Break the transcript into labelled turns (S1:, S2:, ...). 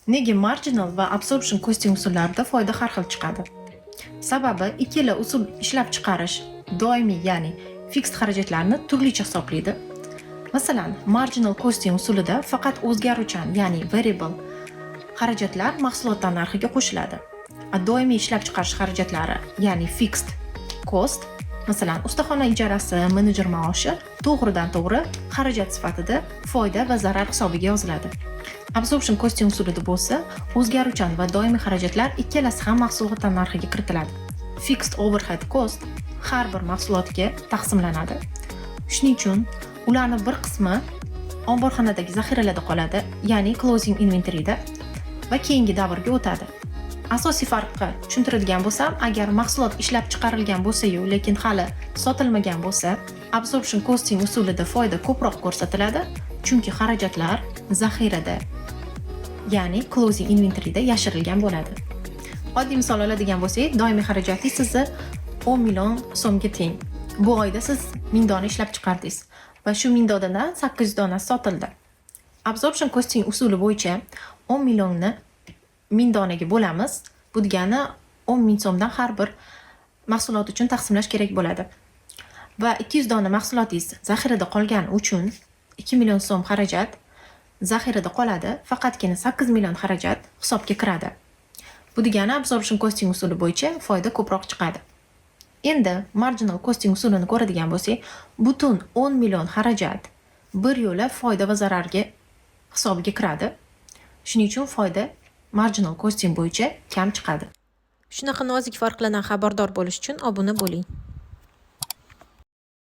S1: Nega marginal va absorption costing usullarida foyda har xil chiqadi? Sababi ikkala usul ishlab chiqarish doimiy, ya'ni fixed xarajatlarni turlicha hisoblaydi. Masalan, marginal costing usulida faqat o'zgaruvchan, ya'ni variable xarajatlar mahsulotlar narxiga qo'shiladi. Doimiy ishlab chiqarish xarajatlari, ya'ni fixed cost, masalan, ustaxona ijarasi, menejer maoshi to'g'ridan-to'g'ri xarajat sifatida foyda va zarar hisobiga yoziladi. Absorption costing usulida bo'lsa, o'zgaruvchan va doimiy xarajatlar ikkalasi ham mahsulotlar narxiga kiritiladi. Fixed overhead cost har bir mahsulotga taqsimlanadi. Shuning uchun ularning bir qismi omborxonadagi zaxiralarda qoladi, ya'ni closing inventoryda va keyingi davrga o'tadi. Asosiy farqi tushuntiradigan bo'lsam, agar mahsulot ishlab chiqarilgan bo'lsa-yu, lekin hali sotilmagan bo'lsa, absorption costing usulida foyda ko'proq ko'rsatiladi, chunki xarajatlar zaxirada, ya'ni closing inventoryda yashirilgan bo'ladi. Oddiy misol oladigan bo'lsak, doimiy xarajatingiz sizni 10 million so'mga teng. Bu oyda siz 1000 dona ishlab chiqardingiz va shu 1000 donadan 800 donasi sotildi. Absorption costing usuli bo'yicha 10 millionni 1000 donaga bo'lamiz. Bu degani 10 ming so'mdan har bir mahsulot uchun taqsimlash kerak bo'ladi. Va 200 dona mahsulotingiz zaxirada qolgani uchun 2 million so'm xarajat zaxirada qoladi, faqatgina 8 million xarajat hisobga kiradi. Bu degani absorption costing usuli bo'yicha foyda ko'proq chiqadi. Endi marginal costing usulini ko'radigan bo'lsak, butun 10 million xarajat bir yo'la foyda va zararga hisobiga kiradi. Shuning uchun foyda marginal costing bo'yicha kam chiqadi.
S2: Shunaqa nozik farqlardan xabardor bo'lish uchun obuna bo'ling.